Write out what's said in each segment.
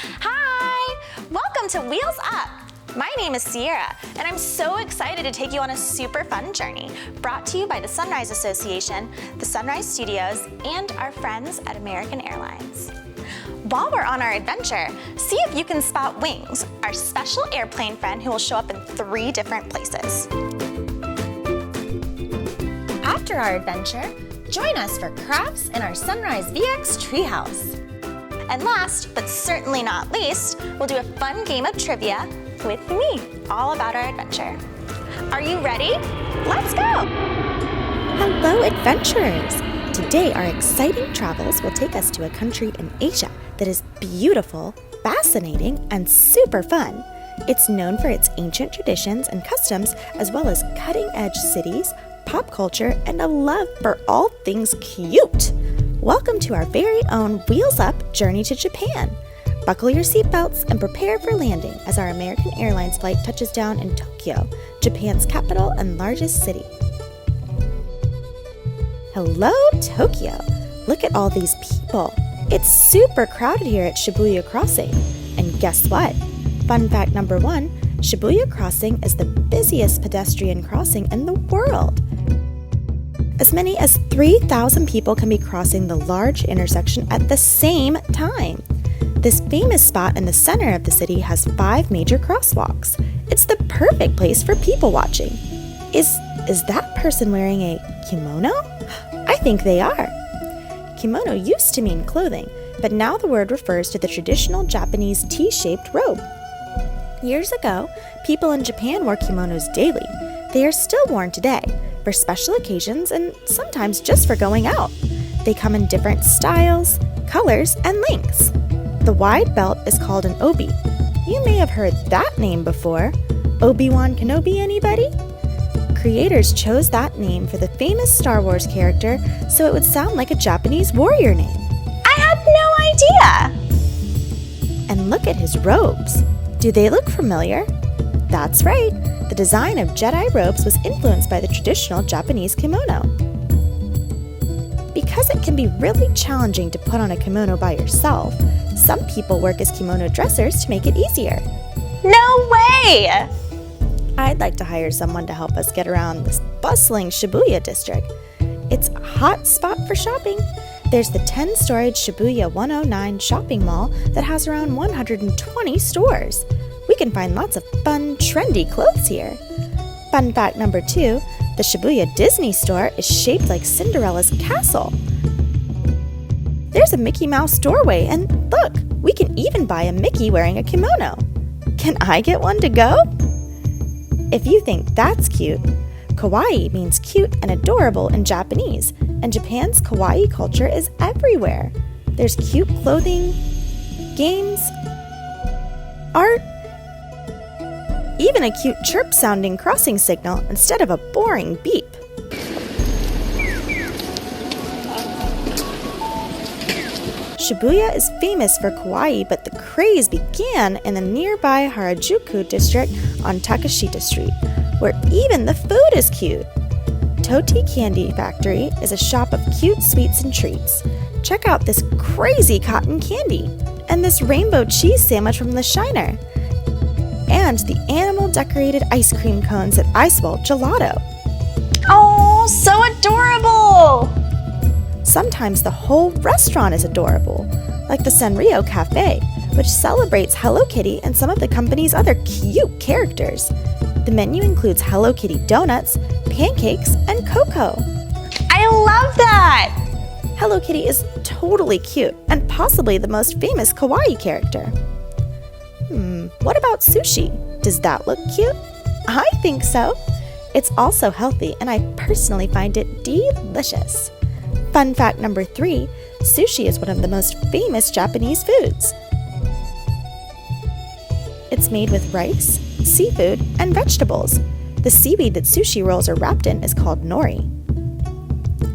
Hi! Welcome to Wheels Up! My name is Sierra, and I'm so excited to take you on a super fun journey brought to you by the Sunrise Association, the Sunrise Studios, and our friends at American Airlines. While we're on our adventure, see if you can spot Wings, our special airplane friend who will show up in 3 different places. After our adventure, join us for crafts in our SunriseVX Treehouse. And last, but certainly not least, we'll do a fun game of trivia with me, all about our adventure. Are you ready? Let's go! Hello, adventurers! Today, our exciting travels will take us to a country in Asia that is beautiful, fascinating, and super fun. It's known for its ancient traditions and customs, as well as cutting-edge cities, pop culture, and a love for all things cute. Welcome to our very own Wheels Up journey to Japan. Buckle your seatbelts and prepare for landing as our American Airlines flight touches down in Tokyo, Japan's capital and largest city. Hello, Tokyo! Look at all these people. It's super crowded here at Shibuya Crossing. And guess what? Fun fact number 1, Shibuya Crossing is the busiest pedestrian crossing in the world. As many as 3,000 people can be crossing the large intersection at the same time. This famous spot in the center of the city has 5 major crosswalks. It's the perfect place for people watching. Is that person wearing a kimono? I think they are. Kimono used to mean clothing, but now the word refers to the traditional Japanese T-shaped robe. Years ago, people in Japan wore kimonos daily. They are still worn today, for special occasions and sometimes just for going out. They come in different styles, colors, and lengths. The wide belt is called an obi. You may have heard that name before. Obi-Wan Kenobi, anybody? Creators chose that name for the famous Star Wars character so it would sound like a Japanese warrior name. I had no idea! And look at his robes. Do they look familiar? That's right. The design of Jedi robes was influenced by the traditional Japanese kimono. Because it can be really challenging to put on a kimono by yourself, some people work as kimono dressers to make it easier. No way! I'd like to hire someone to help us get around this bustling Shibuya district. It's a hot spot for shopping. There's the 10-storied Shibuya 109 shopping mall that has around 120 stores. We can find lots of fun, trendy clothes here. Fun fact number 2, the Shibuya Disney store is shaped like Cinderella's castle. There's a Mickey Mouse doorway, and look, we can even buy a Mickey wearing a kimono. Can I get one to go? If you think that's cute, kawaii means cute and adorable in Japanese, and Japan's kawaii culture is everywhere. There's cute clothing, games, art, even a cute chirp-sounding crossing signal instead of a boring beep. Shibuya is famous for kawaii, but the craze began in the nearby Harajuku district on Takashita Street, where even the food is cute. Toti Candy Factory is a shop of cute sweets and treats. Check out this crazy cotton candy, and this rainbow cheese sandwich from the Shiner, and the animal-decorated ice cream cones at Icebowl Gelato. Oh, so adorable! Sometimes the whole restaurant is adorable, like the Sanrio Cafe, which celebrates Hello Kitty and some of the company's other cute characters. The menu includes Hello Kitty donuts, pancakes, and cocoa. I love that! Hello Kitty is totally cute and possibly the most famous kawaii character. What about sushi? Does that look cute? I think so. It's also healthy, and I personally find it delicious. Fun fact number 3, sushi is one of the most famous Japanese foods. It's made with rice, seafood, and vegetables. The seaweed that sushi rolls are wrapped in is called nori.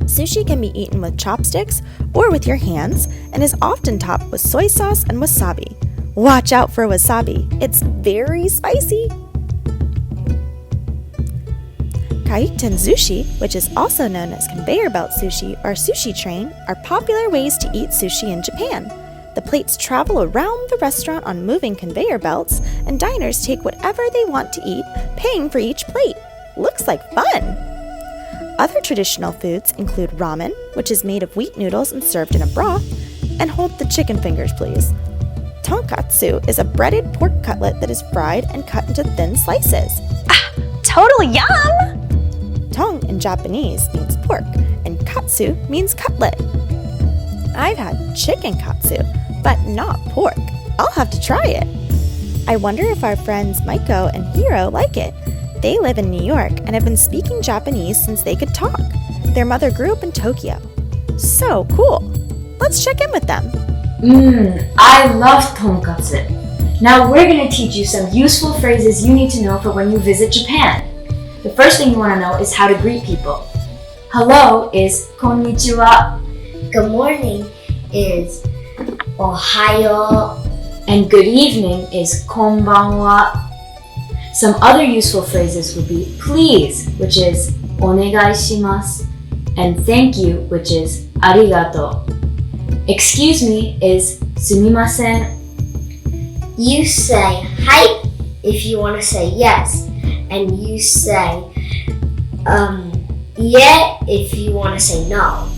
Sushi can be eaten with chopsticks or with your hands and is often topped with soy sauce and wasabi. Watch out for wasabi. It's very spicy. Kaiten sushi, which is also known as conveyor belt sushi or sushi train, are popular ways to eat sushi in Japan. The plates travel around the restaurant on moving conveyor belts, and diners take whatever they want to eat, paying for each plate. Looks like fun! Other traditional foods include ramen, which is made of wheat noodles and served in a broth, and hold the chicken fingers, please. Tonkatsu is a breaded pork cutlet that is fried and cut into thin slices. Total yum! Tong in Japanese means pork, and katsu means cutlet. I've had chicken katsu, but not pork. I'll have to try it. I wonder if our friends Maiko and Hiro like it. They live in New York and have been speaking Japanese since they could talk. Their mother grew up in Tokyo. So cool. Let's check in with them. I love tonkatsu. Now we're going to teach you some useful phrases you need to know for when you visit Japan. The first thing you want to know is how to greet people. Hello is konnichiwa. Good morning is Ohayo. And good evening is konbanwa. Some other useful phrases would be please, which is onegai shimasu, and thank you, which is arigato. Excuse me is sumimasen. You say hi if you want to say yes, and you say yeah if you want to say no.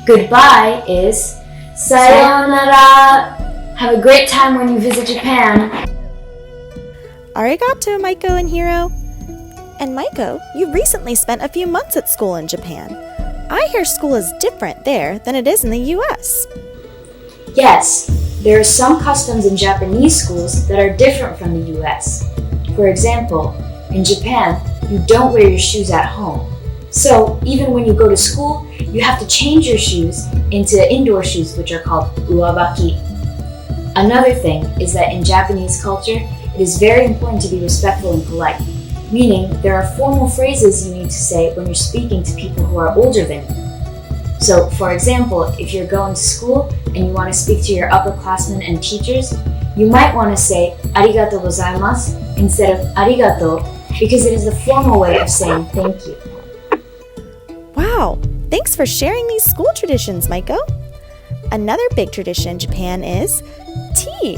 Goodbye is sayonara. Have a great time when you visit Japan. Arigato, Maiko and Hiro. And Maiko, you recently spent a few months at school in Japan. I hear school is different there than it is in the US. Yes, there are some customs in Japanese schools that are different from the US. For example, in Japan, you don't wear your shoes at home. So even when you go to school, you have to change your shoes into indoor shoes, which are called uwabaki. Another thing is that in Japanese culture, it is very important to be respectful and polite, meaning there are formal phrases you need to say when you're speaking to people who are older than you. So, for example, if you're going to school and you want to speak to your upperclassmen and teachers, you might want to say arigatou gozaimasu instead of arigato because it is the formal way of saying thank you. Wow, thanks for sharing these school traditions, Maiko. Another big tradition in Japan is tea.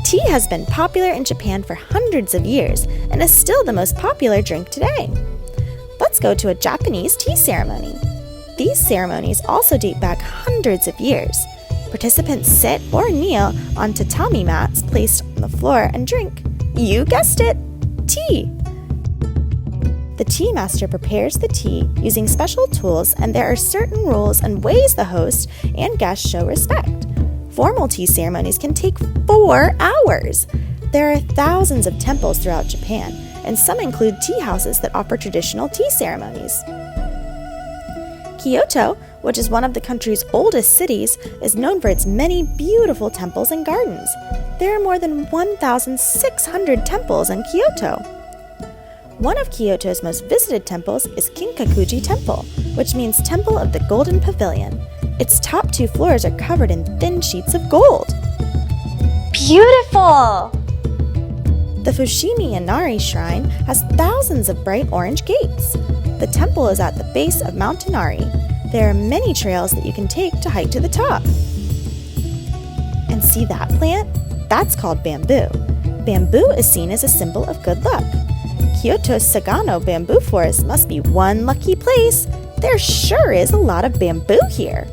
Tea has been popular in Japan for hundreds of years and is still the most popular drink today. Let's go to a Japanese tea ceremony. These ceremonies also date back hundreds of years. Participants sit or kneel on tatami mats placed on the floor and drink. You guessed it, tea. The tea master prepares the tea using special tools, and there are certain rules and ways the host and guests show respect. Formal tea ceremonies can take 4 hours. There are thousands of temples throughout Japan, and some include tea houses that offer traditional tea ceremonies. Kyoto, which is one of the country's oldest cities, is known for its many beautiful temples and gardens. There are more than 1,600 temples in Kyoto. One of Kyoto's most visited temples is Kinkakuji Temple, which means Temple of the Golden Pavilion. Its top 2 floors are covered in thin sheets of gold. Beautiful! The Fushimi Inari Shrine has thousands of bright orange gates. The temple is at the base of Mount Inari. There are many trails that you can take to hike to the top. And see that plant? That's called bamboo. Bamboo is seen as a symbol of good luck. Kyoto's Sagano bamboo forest must be one lucky place. There sure is a lot of bamboo here.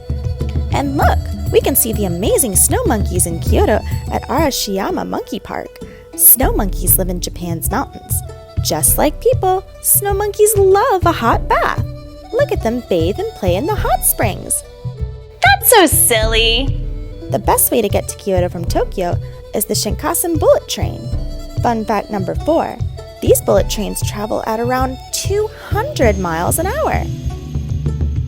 And look, we can see the amazing snow monkeys in Kyoto at Arashiyama Monkey Park. Snow monkeys live in Japan's mountains. Just like people, snow monkeys love a hot bath. Look at them bathe and play in the hot springs. That's so silly! The best way to get to Kyoto from Tokyo is the Shinkansen bullet train. Fun fact number 4, these bullet trains travel at around 200 miles an hour.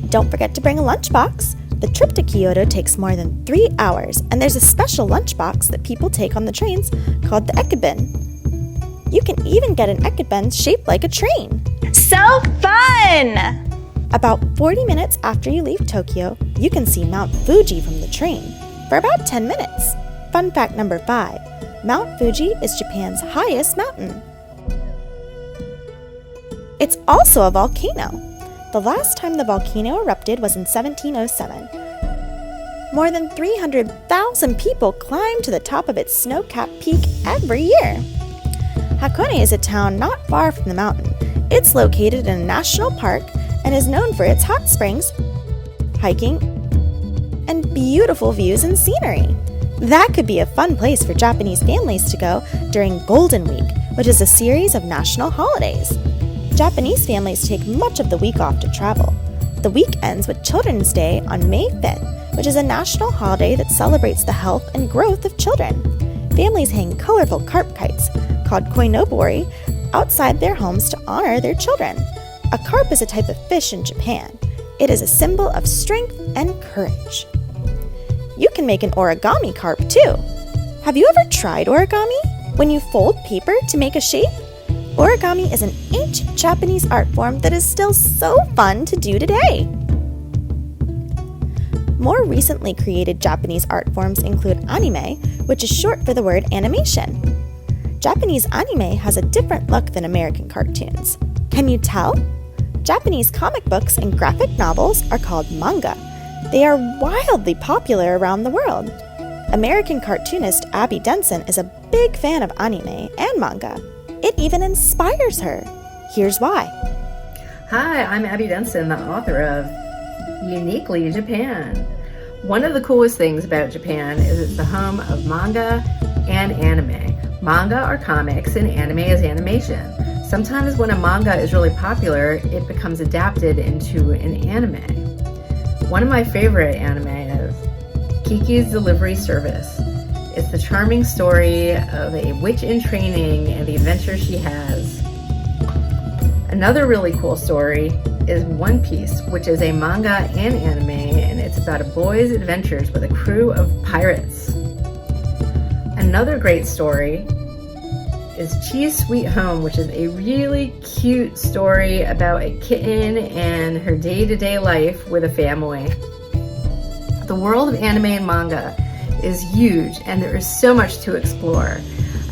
Don't forget to bring a lunchbox. The trip to Kyoto takes more than 3 hours, and there's a special lunchbox that people take on the trains called the ekibin. You can even get an ekibin shaped like a train. So fun! About 40 minutes after you leave Tokyo, you can see Mount Fuji from the train for about 10 minutes. Fun fact number 5, Mount Fuji is Japan's highest mountain. It's also a volcano. The last time the volcano erupted was in 1707. More than 300,000 people climb to the top of its snow-capped peak every year. Hakone is a town not far from the mountain. It's located in a national park and is known for its hot springs, hiking, and beautiful views and scenery. That could be a fun place for Japanese families to go during Golden Week, which is a series of national holidays. Japanese families take much of the week off to travel. The week ends with Children's Day on May 5th, which is a national holiday that celebrates the health and growth of children. Families hang colorful carp kites, called koinobori, outside their homes to honor their children. A carp is a type of fish in Japan. It is a symbol of strength and courage. You can make an origami carp too. Have you ever tried origami? When you fold paper to make a shape? Origami is an ancient Japanese art form that is still so fun to do today. More recently created Japanese art forms include anime, which is short for the word animation. Japanese anime has a different look than American cartoons. Can you tell? Japanese comic books and graphic novels are called manga. They are wildly popular around the world. American cartoonist Abby Denson is a big fan of anime and manga. It even inspires her. Here's why. Hi, I'm Abby Denson, the author of Uniquely Japan. One of the coolest things about Japan is it's the home of manga and anime. Manga are comics and anime is animation. Sometimes when a manga is really popular, it becomes adapted into an anime. One of my favorite anime is Kiki's Delivery Service. It's the charming story of a witch in training and the adventures she has. Another really cool story is One Piece, which is a manga and anime, and it's about a boy's adventures with a crew of pirates. Another great story is Cheese Sweet Home, which is a really cute story about a kitten and her day-to-day life with a family. The world of anime and manga is huge, and there is so much to explore.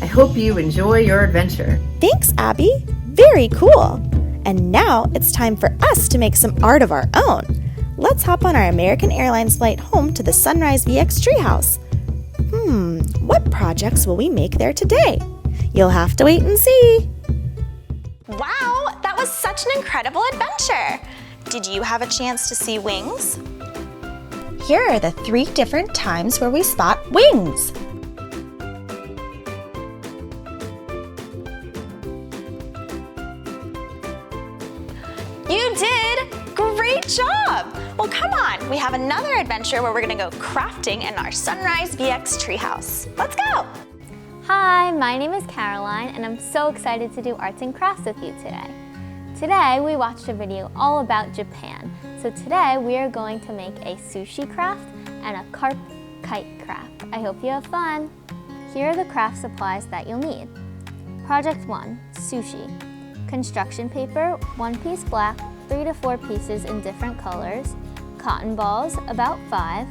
I hope you enjoy your adventure. Thanks, Abby. Very cool. And now it's time for us to make some art of our own. Let's hop on our American Airlines flight home to the SunriseVX Treehouse. What projects will we make there today? You'll have to wait and see. Wow, that was such an incredible adventure. Did you have a chance to see wings? Here are the 3 different times where we spot wings. You did! Great job! Well, come on, we have another adventure where we're gonna go crafting in our SunriseVX Treehouse. Let's go! Hi, my name is Caroline, and I'm so excited to do arts and crafts with you today. Today, we watched a video all about Japan. So today, we are going to make a sushi craft and a carp kite craft. I hope you have fun. Here are the craft supplies that you'll need. Project 1, sushi. Construction paper, 1 piece black, 3 to 4 pieces in different colors, cotton balls, about 5,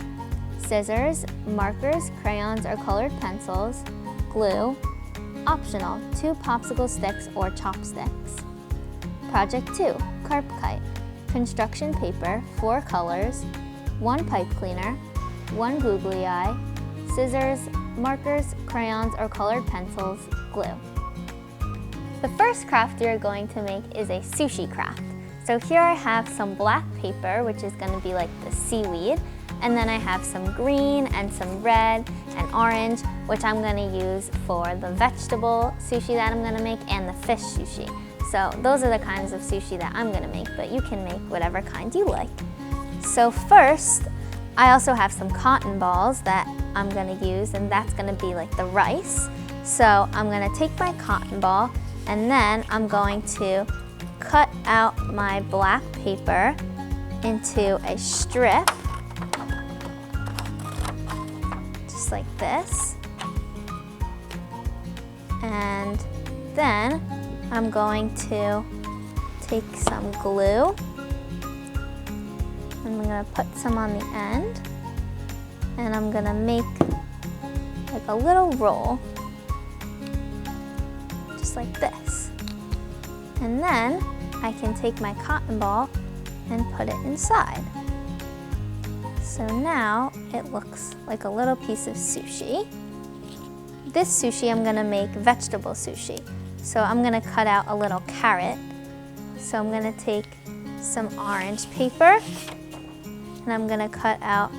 scissors, markers, crayons, or colored pencils, glue, optional, 2 popsicle sticks or chopsticks. Project 2, carp kite. Construction paper, 4 colors, 1 pipe cleaner, 1 googly eye, scissors, markers, crayons, or colored pencils, glue. The first craft you're going to make is a sushi craft. So here I have some black paper, which is going to be like the seaweed, and then I have some green and some red and orange, which I'm going to use for the vegetable sushi that I'm going to make and the fish sushi. So those are the kinds of sushi that I'm going to make, but you can make whatever kind you like. So first, I also have some cotton balls that I'm going to use, and that's going to be like the rice. So I'm going to take my cotton ball, and then I'm going to cut out my black paper into a strip, just like this. And then I'm going to take some glue, and I'm going to put some on the end, and I'm going to make like a little roll, just like this. And then I can take my cotton ball and put it inside. So now it looks like a little piece of sushi. This sushi I'm gonna make vegetable sushi. So I'm gonna cut out a little carrot. So I'm gonna take some orange paper and I'm gonna cut out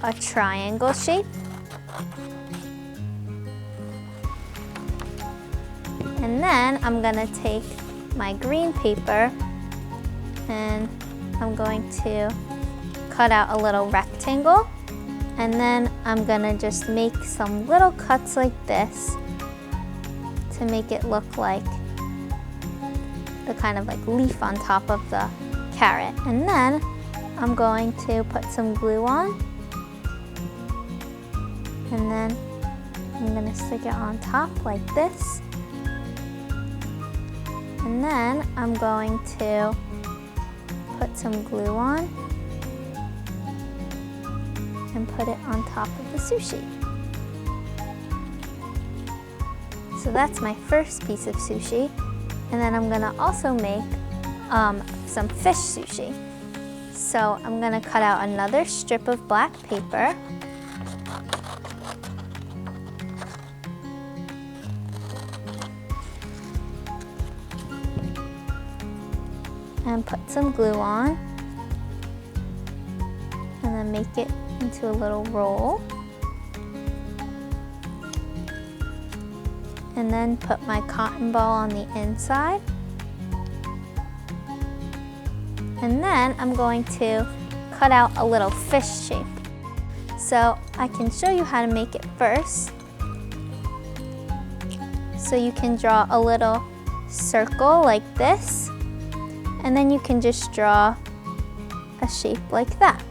a triangle shape. And then I'm gonna take my green paper and I'm going to cut out a little rectangle. And then I'm gonna just make some little cuts like this to make it look like the kind of like leaf on top of the carrot. And then I'm going to put some glue on. And then I'm gonna stick it on top like this. And then I'm going to put some glue on and put it on top of the sushi. So that's my first piece of sushi. And then I'm gonna also make some fish sushi. So I'm gonna cut out another strip of black paper. And put some glue on. And then make it into a little roll. And then put my cotton ball on the inside. And then I'm going to cut out a little fish shape. So I can show you how to make it first. So you can draw a little circle like this. And then you can just draw a shape like that.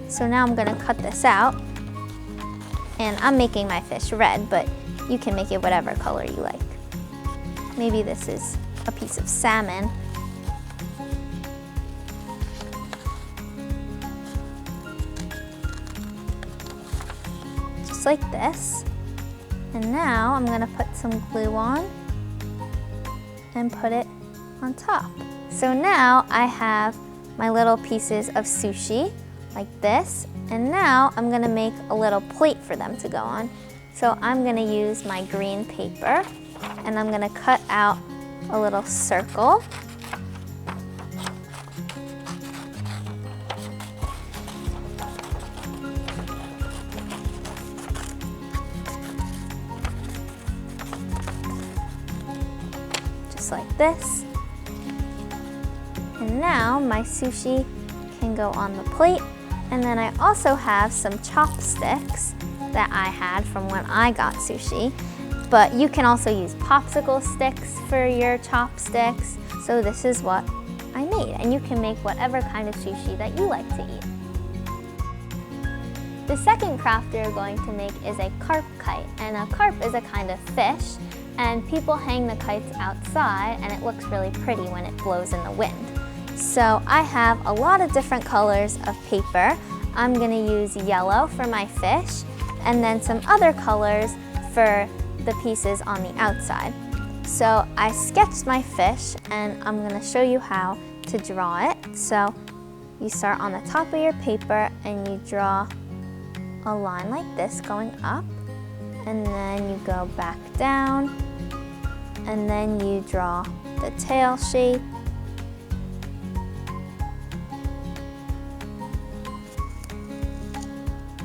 So now I'm gonna cut this out. And I'm making my fish red, but you can make it whatever color you like. Maybe this is a piece of salmon. Just like this. And now I'm gonna put some glue on and put it on top. So now I have my little pieces of sushi like this, and now I'm gonna make a little plate for them to go on. So I'm gonna use my green paper and I'm gonna cut out a little circle. Just like this. And now my sushi can go on the plate. And then I also have some chopsticks that I had from when I got sushi. But you can also use popsicle sticks for your chopsticks. So this is what I made. And you can make whatever kind of sushi that you like to eat. The second craft we're going to make is a carp kite. And a carp is a kind of fish. And people hang the kites outside and it looks really pretty when it blows in the wind. So I have a lot of different colors of paper. I'm gonna use yellow for my fish and then some other colors for the pieces on the outside. So I sketched my fish and I'm gonna show you how to draw it. So you start on the top of your paper and you draw a line like this going up, and then you go back down, and then you draw the tail shape.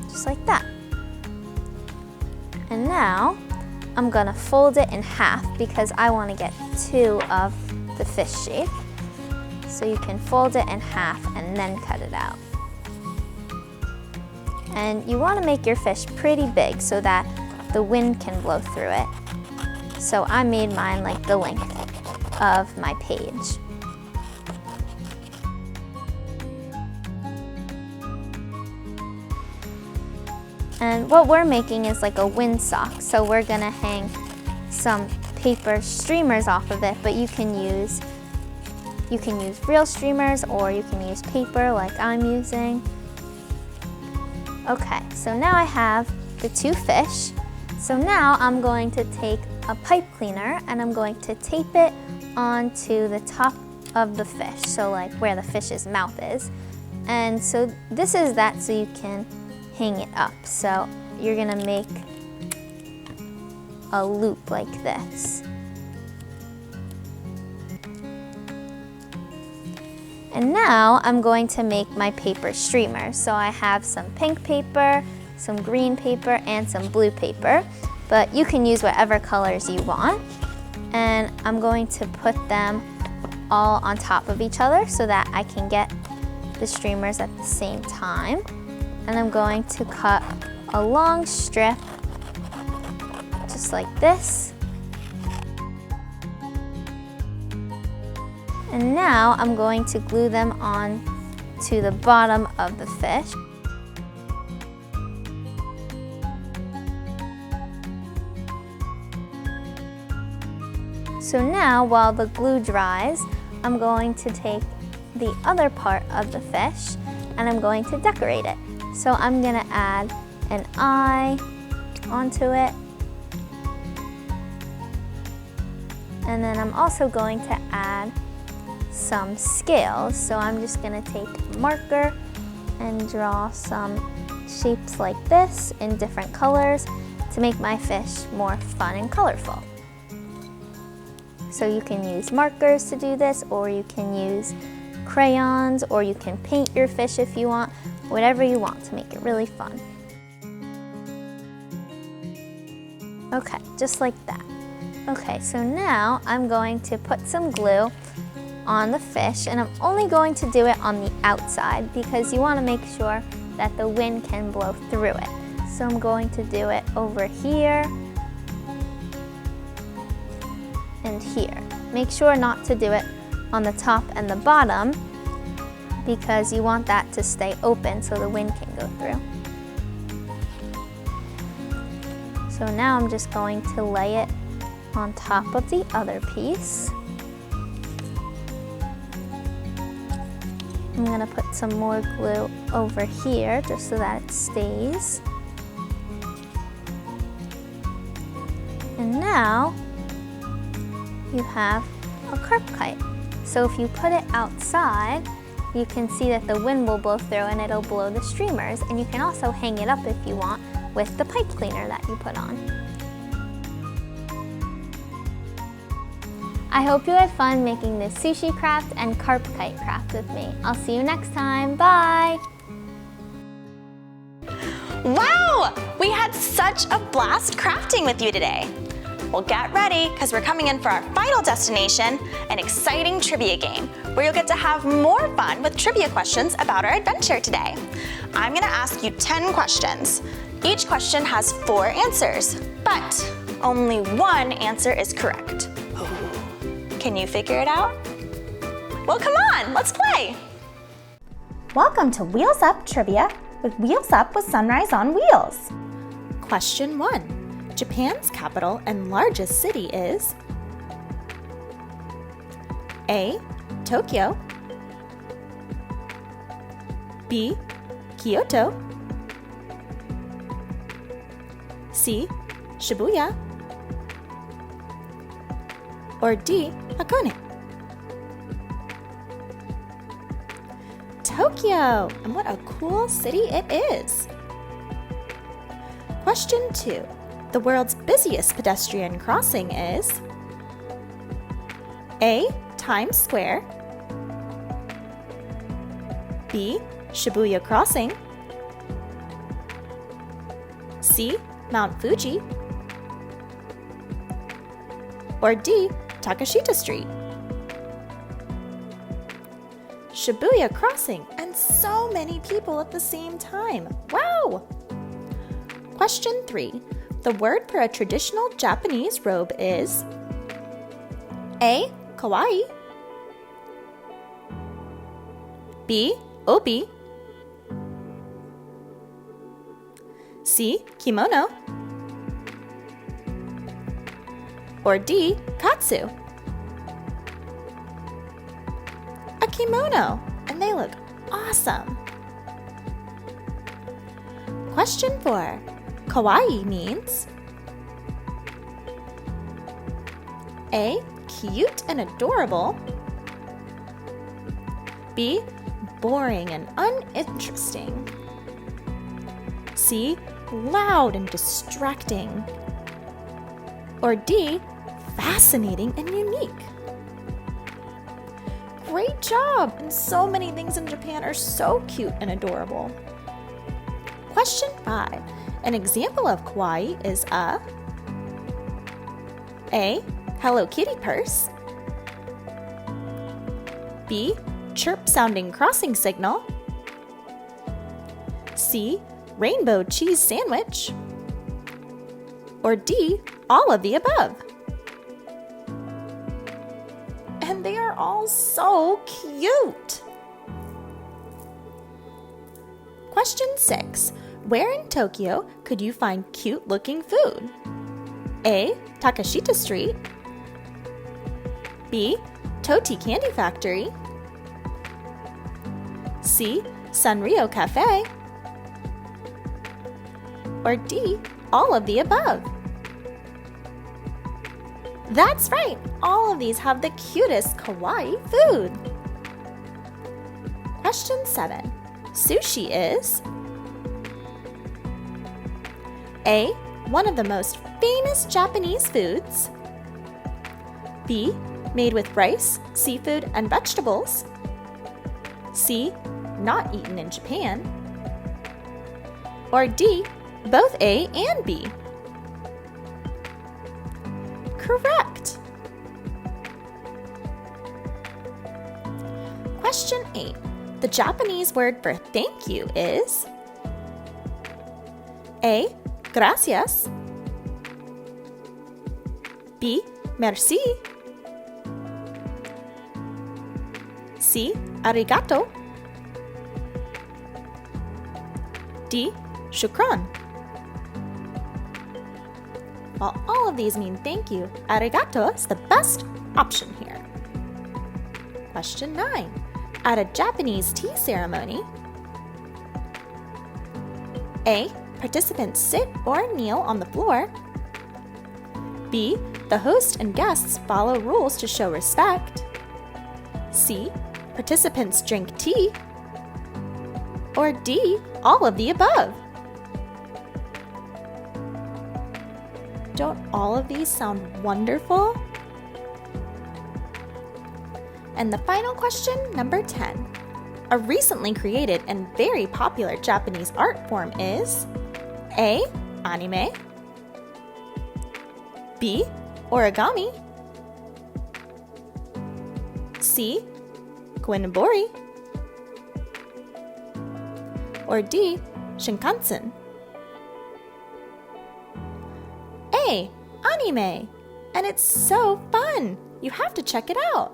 Just like that. And now I'm gonna fold it in half because I want to get two of the fish shape. So you can fold it in half and then cut it out. And you want to make your fish pretty big so that the wind can blow through it. So I made mine like the length of my page. And what we're making is like a windsock. So we're gonna hang some paper streamers off of it, but you can use real streamers or you can use paper like I'm using. Okay, so now I have the two fish. So now I'm going to take a pipe cleaner and I'm going to tape it onto the top of the fish, so like where the fish's mouth is. And so this is that so you can hang it up. So you're gonna make a loop like this. And now I'm going to make my paper streamer. So I have some pink paper, some green paper, and some blue paper, but you can use whatever colors you want. And I'm going to put them all on top of each other so that I can get the streamers at the same time. And I'm going to cut a long strip just like this. And now I'm going to glue them on to the bottom of the fish. So now while the glue dries, I'm going to take the other part of the fish and I'm going to decorate it. So I'm gonna add an eye onto it. And then I'm also going to add some scales. So I'm just gonna take a marker and draw some shapes like this in different colors to make my fish more fun and colorful. So you can use markers to do this, or you can use crayons, or you can paint your fish if you want, whatever you want to make it really fun. Okay, just like that. Okay, so now I'm going to put some glue on the fish, and I'm only going to do it on the outside because you want to make sure that the wind can blow through it. So I'm going to do it over here and here. Make sure not to do it on the top and the bottom because you want that to stay open so the wind can go through. So now I'm just going to lay it on top of the other piece. I'm gonna put some more glue over here just so that it stays. And now you have a carp kite. So if you put it outside, you can see that the wind will blow through and it'll blow the streamers, and you can also hang it up if you want with the pipe cleaner that you put on. I hope you had fun making this sushi craft and carp kite craft with me. I'll see you next time. Bye! Wow! We had such a blast crafting with you today. Well, get ready, because we're coming in for our final destination, an exciting trivia game, where you'll get to have more fun with trivia questions about our adventure today. I'm gonna ask you 10 questions. Each question has 4 answers, but only one answer is correct. Can you figure it out? Well, come on, let's play. Welcome to Wheels Up Trivia with Wheels Up with Sunrise on Wheels. Question 1. Japan's capital and largest city is A. Tokyo, B. Kyoto, C. Shibuya, or D. Hakone. Tokyo! And what a cool city it is! Question 2. The world's busiest pedestrian crossing is A. Times Square, B. Shibuya Crossing, C. Mount Fuji, or D. Takashita Street. Shibuya Crossing, and so many people at the same time. Wow! Question 3. The word for a traditional Japanese robe is A. Kawaii, B. Obi, C. Kimono, or D. Katsu. A kimono, and they look awesome. Question 4. Kawaii means A. Cute and adorable, B. boring and uninteresting. C. Loud and distracting. Or D. Fascinating and unique. Great job! And so many things in Japan are so cute and adorable. Question 5. An example of kawaii is A. Hello Kitty purse. B. Chirp-sounding crossing signal. C. Rainbow cheese sandwich. Or D. All of the above. And they are all so cute! Question 6. Where in Tokyo could you find cute-looking food? A. Takashita Street. B. Toti Candy Factory. C. Sanrio Cafe. Or D. All of the above. That's right! All of these have the cutest kawaii food! Question 7. Sushi is A. One of the most famous Japanese foods. B. Made with rice, seafood, and vegetables. C. Not eaten in Japan. Or D. Both A and B. Correct! Question 8. The Japanese word for thank you is A. Gracias. B. Merci. C. Arigato. D. Shukran. While all of these mean thank you, arigato is the best option here. Question 9. At a Japanese tea ceremony, A. Participants sit or kneel on the floor. B. The host and guests follow rules to show respect. C. Participants drink tea. Or D. All of the above. Don't all of these sound wonderful? And the final question, number 10. A recently created and very popular Japanese art form is A. Anime. B. Origami. C. Koinobori. Or D. Shinkansen. A. Anime. And it's so fun! You have to check it out!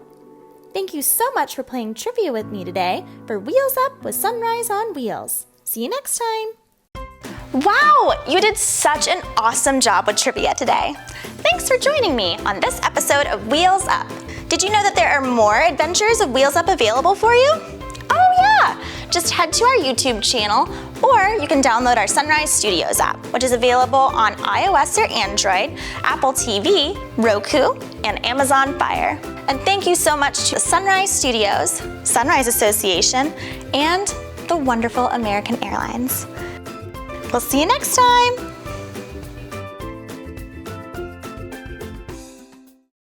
Thank you so much for playing trivia with me today for Wheels Up with Sunrise on Wheels. See you next time! Wow, you did such an awesome job with trivia today. Thanks for joining me on this episode of Wheels Up. Did you know that there are more adventures of Wheels Up available for you? Oh yeah! Just head to our YouTube channel, or you can download our Sunrise Studios app, which is available on iOS or Android, Apple TV, Roku, and Amazon Fire. And thank you so much to the Sunrise Studios, Sunrise Association, and the wonderful American Airlines. We'll see you next time!